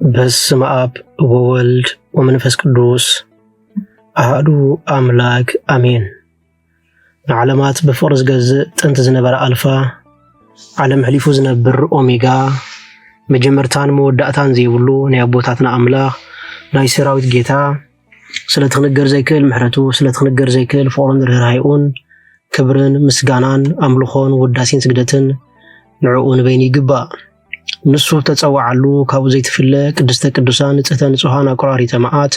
በስመ አብ ወወልድ ወመንፈስ ቅዱስ አሐዱ አምላክ አሜን። ዓለማት በፍቅር ዝገዝእ ጥንቲ ዝነበረ አልፋ ዓለም ሕሊፉ ዝነብር ኦሜጋ መጀመርታን መወዳእታን ዘይብሉ ናይ አቦታትና አምላኽ ናይ ሰራዊት ጌታ ስለትኽንገር ዘይክእል ምሕረቱ ስለትኽንገር ዘይክእል ፍቅሩን ርህራሄኡን ክብርን ምስጋናን አምልኾን ውዳሴን ስግደትን ንዕኡ ንበይኒ ይግባእ። ንሱ ተጸዋዓሉ ካብኡ ዘይትፍለ ቅድስተ ቅዱሳን ንጽሕተ ንጹሃን አቁራሪተ መዓት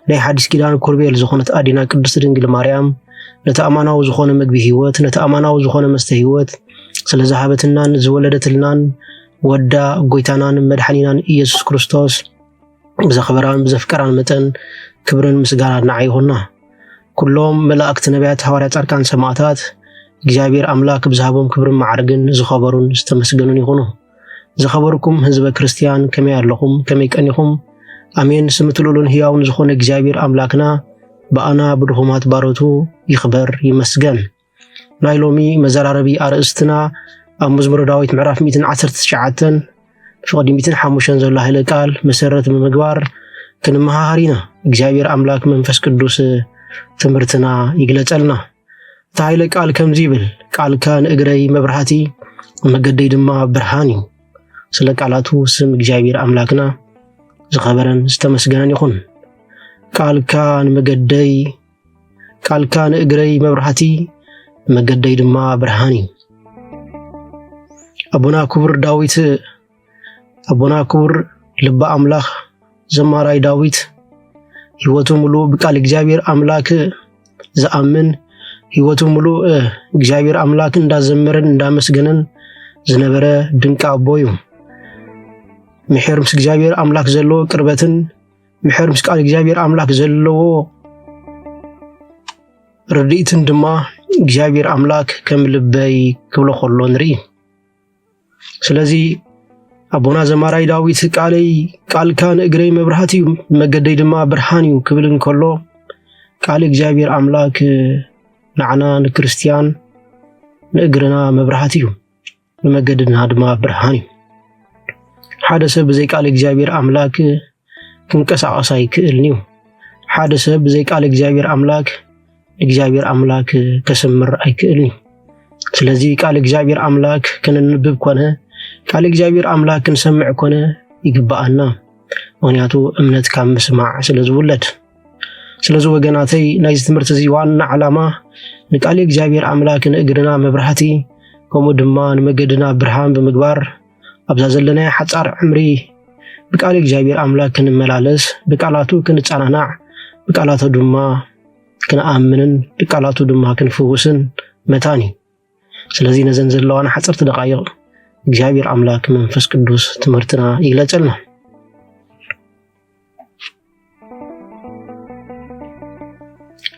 ናይ ሓዲስ ኪዳን ኮርቤል ዝኾነት አዲና ቅድስት ድንግል ማርያም ነተአማናዊ ዝኾነ ምግቢ ህይወት ነተአማናዊ ዝኾነ መስተ ህይወት ስለዝሃበትናን ዝወለደትልናን ወዳ ጎይታናን መድኃኒናን ኢየሱስ ክርስቶስ ብዘኽበራን ብዘፍቀራን መጠን ክብርን ምስጋናን ንዓ ይኹንና። ኩሎም መላእክት ነቢያት ሐዋርያት ጻድቃን ሰማዕታት እግዚአብሔር አምላክ ብዝሃቦም ክብርን ማዕርግን ዝኸበሩን ዝተመስገኑን ይኹኑ። ዝኸበርኩም ህዝበ ክርስቲያን ከመይ ኣለኹም ከመይ ቀኒኹም? አሜን። ስምትሉሉን ህያውን ዝኾነ እግዚአብሔር አምላክና በአና ብድኹማት ባሮቱ ይኽበር ይመስገን። ናይ ሎሚ መዘራረቢ አርእስትና ኣብ መዝሙረ ዳዊት ምዕራፍ 119 ፍቅዲ 105 ዘሎ ኃይለ ቃል መሰረት ብምግባር ክንመሃር ኢና። እግዚአብሔር አምላክ መንፈስ ቅዱስ ትምህርትና ይግለጸልና። እቲ ኃይለ ቃል ከምዚ ይብል፣ ቃልካ ንእግረይ መብራህቲ መገደይ ድማ ብርሃን እዩ። ስለ ቃላቱ ስም እግዚአብሔር አምላክና ዝኸበረን ዝተመስገነን ይኹን። ቃልካ ንእግረይ መብራህቲ መገደይ ድማ ብርሃን እዩ። አቡና ክቡር ልበ አምላኽ ዘማራይ ዳዊት ህይወቱ ሙሉ በቃል እግዚአብሔር አምላክ ዘአምን ህይወቱ ሙሉ እግዚአብሔር አምላክ እንዳዘመረን እንዳመስገነን ዝነበረ ድንቅ አቦ እዩ። ምሕር ምስ እግዚአብሔር አምላክ ዘለዎ ቅርበትን ምሕር ምስ ቃል እግዚአብሔር አምላክ ዘለዎ ርድኢትን ድማ እግዚአብሔር አምላክ ከም ልበይ ክብሎ ከሎ ንርኢ። ስለዚ አቦና ዘማራይ ዳዊት ቃልካ ንእግረይ መብራህቲ እዩ መገደይ ድማ ብርሃን እዩ ክብል እንከሎ ቃል እግዚአብሔር አምላክ ንዓና ንክርስቲያን ንእግርና መብራህቲ እዩ ንመገድና ድማ ብርሃን እዩ። ሓደ ሰብ ብዘይ ቃል እግዚአብሔር አምላክ ክንቀሳቀስ ኣይክእልን እዩ። ሓደ ሰብ ብዘይ ቃል እግዚአብሔር አምላክ ከሰምር ኣይክእልን እዩ። ስለዚ ቃል እግዚአብሔር አምላክ ክንንብብ ኮነ ቃል እግዚአብሔር አምላክ ክንሰምዕ ኮነ ይግባአና። ምክንያቱ እምነት ካብ ምስማዕ ስለዝውለድ። ስለዚ ወገናተይ ናይዚ ትምህርቲ እዚ ዋና ዓላማ ንቃል እግዚአብሔር አምላክ ንእግርና መብራህቲ ከምኡ ድማ ንመገድና ብርሃን ብምግባር ኣብዛ ዘለና ሓፃር ዕምሪ ብቃል እግዚአብሔር አምላክ ክንመላለስ ብቃላቱ ክንጻናናዕ ብቃላቱ ድማ ክንኣምንን ብቃላቱ ድማ ክንፍውስን መታኒ። ስለዚ ነዘን ዘለዋና ሓፀርቲ ደቃይቕ እግዚአብሔር አምላክ መንፈስ ቅዱስ ትምህርትና ይግለጸልና።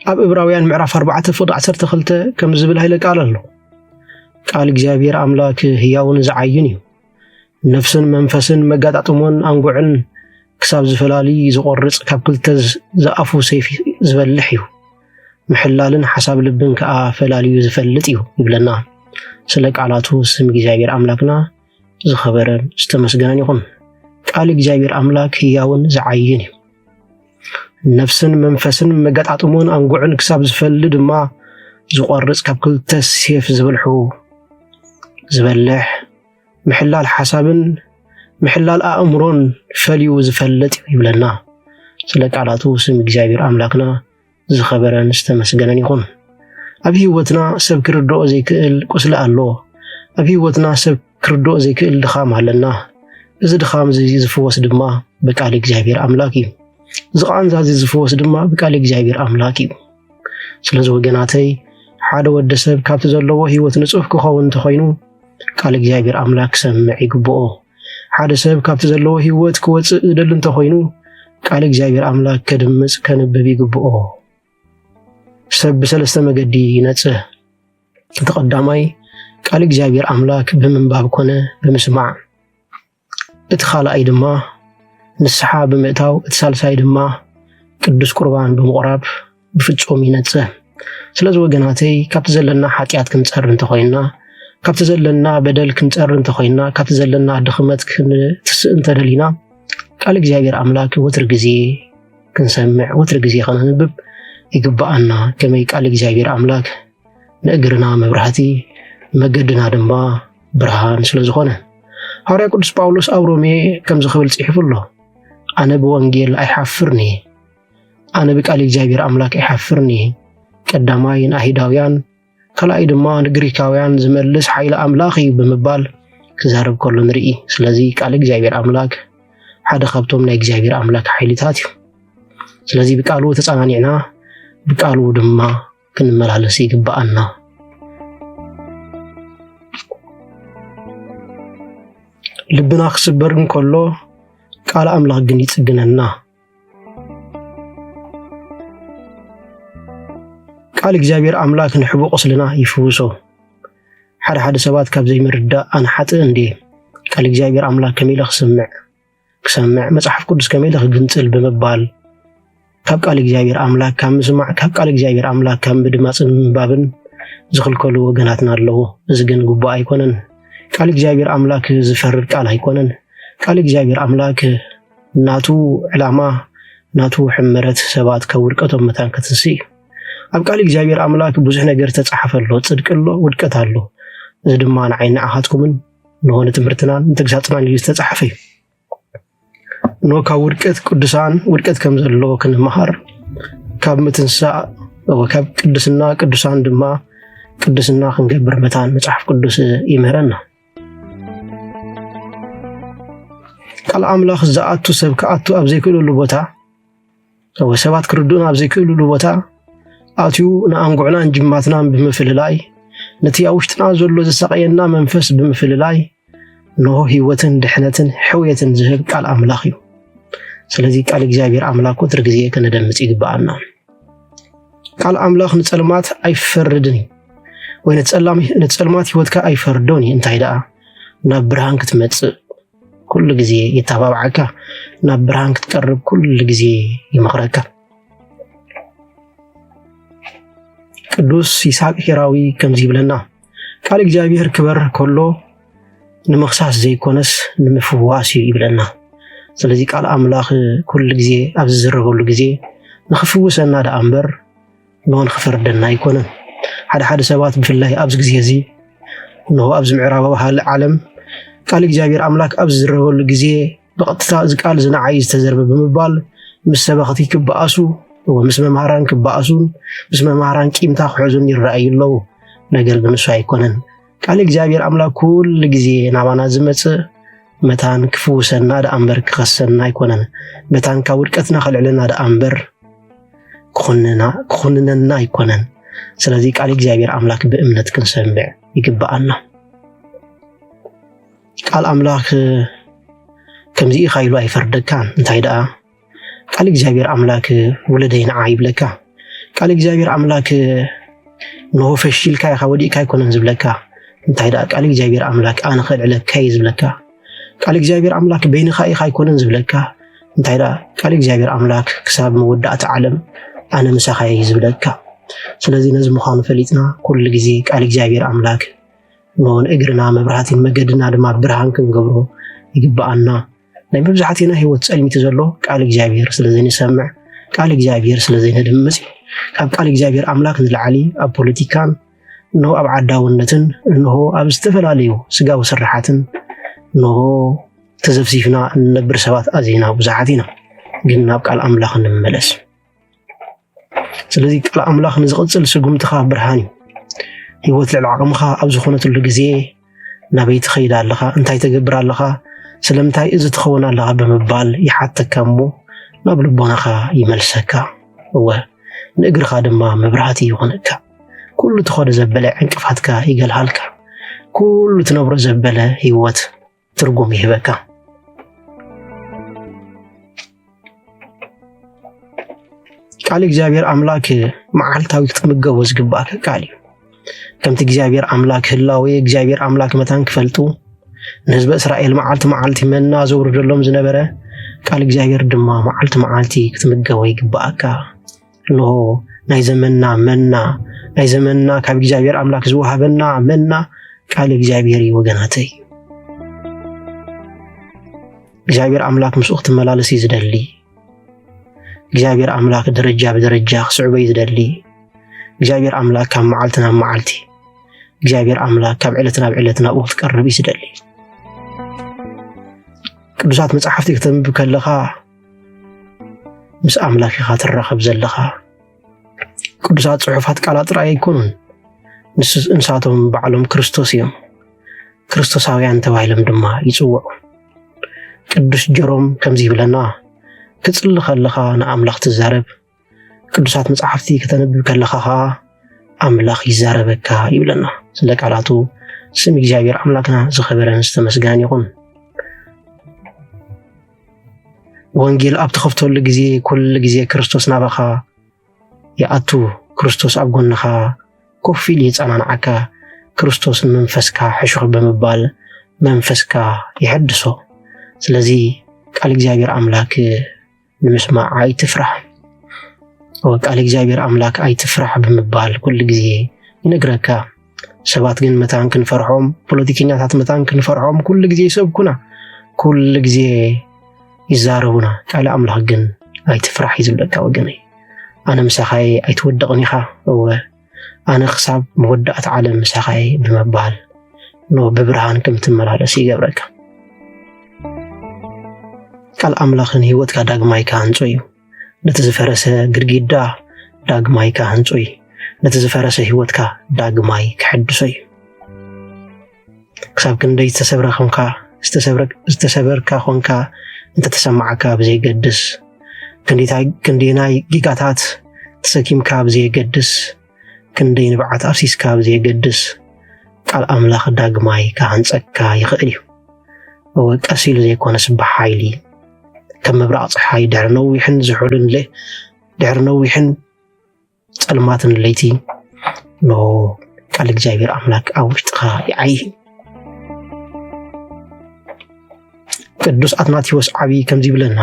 ኣብ ዕብራውያን ምዕራፍ 4 ፍቅዲ 12 ከም ዝብል ኃይለ ቃል ኣሎ። ቃል እግዚአብሔር አምላክ ህያውን ዝዓይን እዩ። ነፍስን መንፈስን መጋጣጥሞን አንጉዕን ክሳብ ዝፈላሊ ዝቆርጽ ካብ ክልተ ዝኣፉ ሰይፍ ዝበልሕ እዩ። ምሕላልን ሓሳብ ልብን ከዓ ፈላልዩ ዝፈልጥ እዩ ይብለና። ስለ ቃላቱ ስም እግዚአብሔር አምላክና ዝኸበረን ዝተመስገነን ይኹን። ቃል እግዚአብሔር አምላክ ህያውን ዝዓይን እዩ። ነፍስን መንፈስን መጋጣጥሞን አንጉዕን ክሳብ ዝፈል ድማ ዝቆርጽ ካብ ክልተ ሰይፍ ዝበልሕ ምሕላል ሓሳብን ምሕላል አእምሮን ፈልዩ ዝፈልጥ ይብለና። ስለ ቃላቱ ስም እግዚአብሔር አምላክና ዝኸበረን ዝተመስገነን ይኹን። ኣብ ህይወትና ሰብ ክርድኦ ዘይክእል ቁስሊ ኣሎ። ኣብ ህይወትና ሰብ ክርድኦ ዘይክእል ድኻም ኣለና። እዚ ድኻም እዚ ዝፍወስ ድማ ብቃል እግዚአብሔር አምላክ እዩ። እዚ ቃንዛ እዚ ዝፍወስ ድማ ብቃል እግዚአብሔር አምላክ እዩ። ስለዚ ወገናተይ ሓደ ወዲ ሰብ ካብቲ ዘለዎ ህይወት ንጹህ ክኸውን እንተኾይኑ ቃል እግዚአብሔር አምላክ ሰምዕ ይግብኦ። ሓደ ሰብ ካብቲ ዘለዎ ህይወት ክወፅእ ዝደሊ እንተኾይኑ ቃል እግዚአብሔር አምላክ ከድምጽ ከንብብ ይግብኦ። ሰብ ብሰለስተ መገዲ ይነጽህ። እቲ ቀዳማይ ቃል እግዚአብሔር አምላክ ብምንባብ ኮነ ብምስማዕ፣ እቲ ካልኣይ ድማ ንስሓ ብምእታው፣ እቲ ሳልሳይ ድማ ቅዱስ ቁርባን ብምቁራብ ብፍጹም ይነጽህ። ስለዚ ወገናተይ ካብቲ ዘለና ኃጢአት ክንጸር እንተኾይና ካብቲ ዘለና በደል ክንጸር እንተኾይና ካብቲ ዘለና ድኽመት ክንትስእ እንተደሊና ቃል እግዚአብሔር አምላክ ወትር ጊዜ ክንሰምዕ ወትር ጊዜ ክንንብብ ይግባአና ከመይ ቃል እግዚአብሔር አምላክ ንእግርና መብራህቲ መገድና ድማ ብርሃን ስለዝኾነ ሐዋርያ ቅዱስ ጳውሎስ ኣብ ሮሜ ከም ዝኽብል ጽሒፉሎ ኣነ ብወንጌል ኣይሓፍርኒ ኣነ ብቃል እግዚአብሔር አምላክ ኣይሓፍርኒ ቀዳማይ ንአይሁዳውያን ካልኣይ ድማ ንግሪካውያን ዝመልስ ኃይለ አምላኽ እዩ ብምባል ክዛረብ ከሎ ንርኢ ስለዚ ቃል እግዚአብሔር አምላክ ሓደ ካብቶም ናይ እግዚአብሔር አምላክ ኃይልታት እዩ ስለዚ ብቃሉ ተጻናኒዕና ብቃሉ ድማ ክንመላለስ ይግባአና ልብና ክስበርን ከሎ ቃል አምላክ ግን ይጽግነና ቃል እግዚአብሔር አምላክ ንሕቡ ቁስልና ይፍውሶ ሓደ ሰባት ካብ ዘይምርዳእ ኣነ ሓጥእ እንዴ ቃል እግዚአብሔር አምላክ ከመይለ ክሰምዕ መጽሐፍ ቅዱስ ከመይለ ክግንጽል ብምባል ካብ ቃል እግዚአብሔር አምላክ ካብ ምስማዕ ካብ ቃል እግዚአብሔር አምላክ ካብ ምድማጽን ምንባብን ዝኽልከሉ ወገናትና ኣለዉ እዚ ግን ጉባእ ኣይኮነን ቃል እግዚአብሔር አምላክ ዝፈርድ ቃል ኣይኮነን ቃል እግዚአብሔር አምላክ ናቱ ዕላማ ናቱ ሕመረት ሰባት ከውድቀቶም መታን ክትንሲ ኣብ ቃል እግዚአብሔር አምላክ ብዙሕ ነገር ተጻሕፈሎ ጽድቅሎ ውድቀት ኣሎ እዚ ድማ ንዓይና ኣኻትኩምን ንሆነ ትምህርትናን ንተግሳጽናን እዩ ዝተጻሕፈ ካብ ውድቀት ቅዱሳን ውድቀት ከም ዘሎ ክንመሃር ካብ ምትንሳእ ወካብ ቅዱስና ቅዱሳን ድማ ቅዱስና ክንገብር መታን መጽሐፍ ቅዱስ ይመረና ቃል አምላክ ዝኣቱ ሰብ ከኣቱ ኣብ ዘይክእልሉ ቦታ ወሰባት ክርዱን ኣብ ዘይክእልሉ ቦታ ኣትዩ ንኣንጉዕናን ጅማትናን ብምፍልላይ ነቲ ኣብ ውሽጥና ዘሎ ዝሰቀየና መንፈስ ብምፍልላይ ንሆ ህይወትን ድሕነትን ሕውየትን ዝህብ ቃል አምላክ እዩ ስለዚ ቃል እግዚአብሔር አምላክ ወትር ጊዜ ከነደምጽ ይግባአና ቃል አምላክ ንጸልማት ኣይፈርድን ወይ ንጸልማት ህይወትካ ኣይፈርዶን እንታይ ደኣ ናብ ብርሃን ክትመጽእ ኩሉ ጊዜ ይተባብዓካ ናብ ብርሃን ክትቀርብ ኩሉ ጊዜ ይመኽረካ ቅዱስ ይስሐቅ ሂራዊ ከምዚ ይብለና ቃል እግዚአብሔር ክበር ከሎ ንምኽሳስ ዘይኮነስ ንምፍዋስ ይብለና ስለዚ ቃል አምላክ ኩሉ ጊዜ ኣብ ዝዝረበሉ ጊዜ ንኽፍውሰና ዳ እምበር ንሆን ክፈርደና ኣይኮነን ሓደ ሰባት ብፍላይ ኣብዚ ጊዜ እዚ ንሆ ኣብዚ ምዕራባዊ ዓለም ቃል እግዚአብሔር አምላክ ኣብ ዝዝረበሉ ጊዜ ብቐጥታ እዚ ቃል ዝነዓይ ዝተዘርበ ብምባል ምስ ሰበኽቲ ክበኣሱ ወምስ መምሃራን ክበኣሱን ምስ መምሃራን ቂምታ ክሕዙን ይረኣዩ ኣለዉ ነገር ግን እሱ ኣይኮነን ቃል እግዚአብሔር አምላክ ኩሉ ጊዜ ናባና ዝመጽእ መታን ክፍውሰና ዳ እምበር ክኸሰና ኣይኮነን መታን ካብ ውድቀትና ከልዕለና ዳ እምበር ክኹንነና ኣይኮነን ስለዚ ቃል እግዚአብሔር አምላክ ብእምነት ክንሰምዕ ይግባአና ቃል አምላክ ከምዚ ኢኻ ኢሉ ኣይፈርደካን እንታይ ደኣ ቃል እግዚአብሔር አምላክ ወለደይ ንዓ ይብለካ ቃል እግዚአብሔር አምላክ ንሆ ፈሽልካ ኢኻ ወዲእካ ኣይኮነን ዝብለካ እንታይ ደኣ ቃል እግዚአብሔር አምላክ ኣነ ኸልዕለካ እዩ ዝብለካ ቃል እግዚአብሔር አምላክ በይንኻ ኢኻ ኣይኮነን ዝብለካ እንታይ ደኣ ቃል እግዚአብሔር አምላክ ክሳብ መወዳእቲ ዓለም ኣነ ምሳኻ እዩ ዝብለካ ስለዚ ነዚ ምዃኑ ፈሊጥና ኩሉ ጊዜ ቃል እግዚአብሔር አምላክ ንሆን እግርና መብራህትን መገድና ድማ ብርሃን ክንገብሮ ይግባአና ናይ መብዛሕትنا ህይወት ጸልሚት ዘሎ ቃል እግዚአብሔር ስለዘይንሰምዕ ቃል እግዚአብሔር ስለዘይንድምጽ ካብ ቃል እግዚአብሔር አምላክ ንላዕሊ ኣብ ፖለቲካን ንሆ ኣብ ዓዳውነትን ንሆ ኣብ ዝተፈላለዩ ስጋዊ ስራሓትን ንሆ ተዘፍሲፍና እንነብር ሰባት ኣዝና ብዙሓት ኢና ግን ናብ ቃል አምላክ እንመለስ ስለዚ ቃል አምላክ ንዝቕጽል ስጉምትኻ ብርሃን እዩ ህይወት ልዕሊ ዓቕምኻ ኣብ ዝኾነትሉ ጊዜ ናበይ ትኸይድ ኣለኻ እንታይ ተገብር ኣለኻ ስለምንታይ እዚ ትኸውን ኣለኻ ብምባል ይሓተካ እሞ ናብ ልቦናኻ ይመልሰካ ንእግርኻ ድማ መብራህቲ ይኾነካ ኩሉ ትኸዶ ዘበለ ዕንቅፋትካ ይገልሃልካ ኩሉ ትነብሮ ዘበለ ህይወት ትርጉም ይህበካ ቃል እግዚአብሔር አምላክ መዓልታዊ ክትምገቦ ዝግባእካ ቃል እዩ ከምቲ እግዚአብሔር አምላክ ህላዌ እግዚአብሔር አምላክ መታን ክፈልጡ ንህዝበ እስራኤል መዓልቲ መና ዘውርደሎም ዝነበረ ቃል እግዚአብሔር ድማ መዓልቲ ክትምገቦ ይግባእካ ንሆ ናይ ዘመንና መና ናይ ዘመንና ካብ እግዚአብሔር አምላክ ዝወሃበና መና ቃል እግዚአብሔር ወገናተይ እግዚአብሔር አምላክ ምስኡ ክትመላለስ ይዝደሊ እግዚአብሔር አምላክ ደረጃ በደረጃ ክስዕበይ ይዝደሊ እግዚአብሔር አምላክ ካብ መዓልቲ ናብ መዓልቲ እግዚአብሔር አምላክ ካብ ዕለት ናብ ዕለት ናብኡ ክትቀርብ ይዝደሊ ቅዱሳት መጽሓፍቲ ከተንብብ ከለኻ ምስ ኣምላኽኻ ትራኸብ ዘለኻ ቅዱሳት ጽሑፋት ቃላት ጥራይ ኣይኮኑን ንሳቶም በዓሎም ክርስቶስ እዮም ክርስቶሳውያን ተባሂሎም ድማ ይጽውዑ ቅዱስ ጀሮም ከምዚ ይብለና ክጽሊ ከለኻ ንኣምላኽ ትዛረብ ቅዱሳት መጽሓፍቲ ከተንብብ ከለኻ ኣምላኽ ይዛረበካ ይብለና ስለ ቃላቱ ስም እግዚአብሔር አምላክና ዝኸበረን ዝተመስገነ ይኹን ወንጌል ኣብ ተኸፍተሉ ጊዜ ኩሉ ጊዜ ክርስቶስ ናባኻ ይኣቱ ክርስቶስ ኣብ ጎንኻ ኮፍ ኢሉ ይጸናንዓካ ክርስቶስ መንፈስካ ሕሹኽ ብምባል መንፈስካ ይሕድሶ ስለዚ ቃል እግዚአብሔር አምላክ ንምስማዕ ኣይትፍራህ ወቃል እግዚአብሔር አምላክ ኣይትፍራህ ብምባል ኩሉ ጊዜ ይነግረካ ሰባት ግን መታን ክንፈርሖም ፖለቲከኛታት መታን ክንፈርሖም ኩሉ ጊዜ ይሰብኩና ኩሉ ጊዜ ይዛረቡና ቃል አምላክ ግን ኣይትፍራህ ይዝብለካ ወገነይ ኣነ ምሳኻይ ኣይትወደቕን ኢኻ ኣነ ክሳብ መወዳእቲ ዓለም ምሳኻይ ብምባል ብብርሃን ከም ትመላለስ ይገብረካ ቃል አምላኽን ህይወትካ ዳግማይካ ህንጾ እዩ ነቲ ዝፈረሰ ግድግዳ ዳግማይካ ህንጾ እዩ ነቲ ዝፈረሰ ህይወትካ ዳግማይ ክሕድሶ እዩ ክሳብ ክንደይ ዝተሰበርካ ኾንካ እንተተሰማዓካ ብዘይገድስ ክንደይ ጊጋታት ተሰኪምካ ብዘይገድስ ክንደይ ንብዓት ኣፍሲስካ ብዘይገድስ ቃል አምላኽ ዳግማይ ካህንጸካ ይኽእል እዩ ቀስ ኢሉ ዘይኮነስ ብሓይሊ ከም ምብራቕ ፀሓይ ድሕሪ ነዊሕን ጸልማትን ለይቲ ቃል እግዚአብሔር አምላክ ኣብ ውሽጥኻ ይዓይ ቅዱስ አትናቴዎስ ዓብይ ከምዚ ይብለና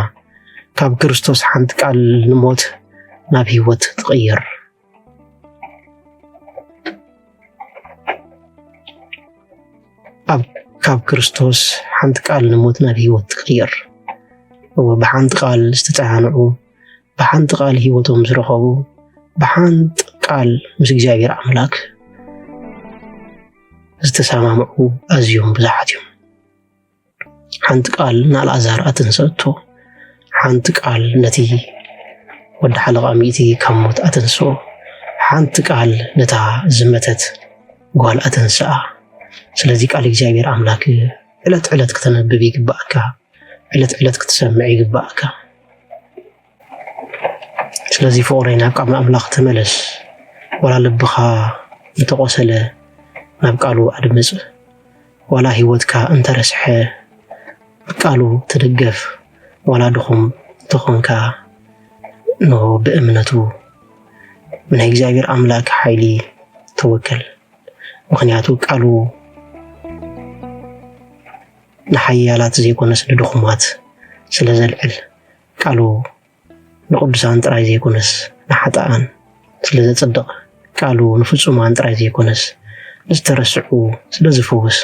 ካብ ክርስቶስ ሓንቲ ቃል ንሞት ናብ ህይወት ትቕየር ካብ ክርስቶስ ሓንቲ ቃል ንሞት ናብ ህይወት ትቕየር ብሓንቲ ቃል ዝተጸዓንዑ ብሓንቲ ቃል ህይወቶም ዝረኸቡ ብሓንቲ ቃል ምስ እግዚአብሔር አምላክ ዝተሰማምዑ ኣዝዮም ብዙሓት እዮም ሓንቲ ቃል ንኣልዓዛር ኣተንሰቶ ሓንቲ ቃል ነቲ ወዲ ሓለቓ ሚእቲ ካብ ሞት ኣተንሶ ሓንቲ ቃል ነታ ዝመተት ጓል ኣተንስኣ ስለዚ ቃል እግዚአብሔር አምላክ ዕለት ዕለት ከተነብብ ይግባእካ ዕለት ዕለት ክትሰምዕ ይግባእካ ስለዚ ፍቕረይ ናብ ቃል አምላኽ ተመለስ ወላ ልብኻ እንተቆሰለ ናብ ቃሉ ኣድምጽ ወላ ህይወትካ እንተረስሐ ቃሉ ትደገፍ ወላ ድኹም ተኾንካ ብእምነቱ ናይ እግዚአብሔር አምላክ ሓይሊ ተወከል ምክንያቱ ቃሉ ንሓያላት ዘይኮነስ ንድኹማት ስለ ዘልዕል ቃሉ ንቅዱሳን ጥራይ ዘይኮነስ ንሓጣኣን ስለ ዘጽድቕ ቃሉ ንፍጹማን ጥራይ ዘይኮነስ ንዝተረስዑ ስለ ዝፈውስ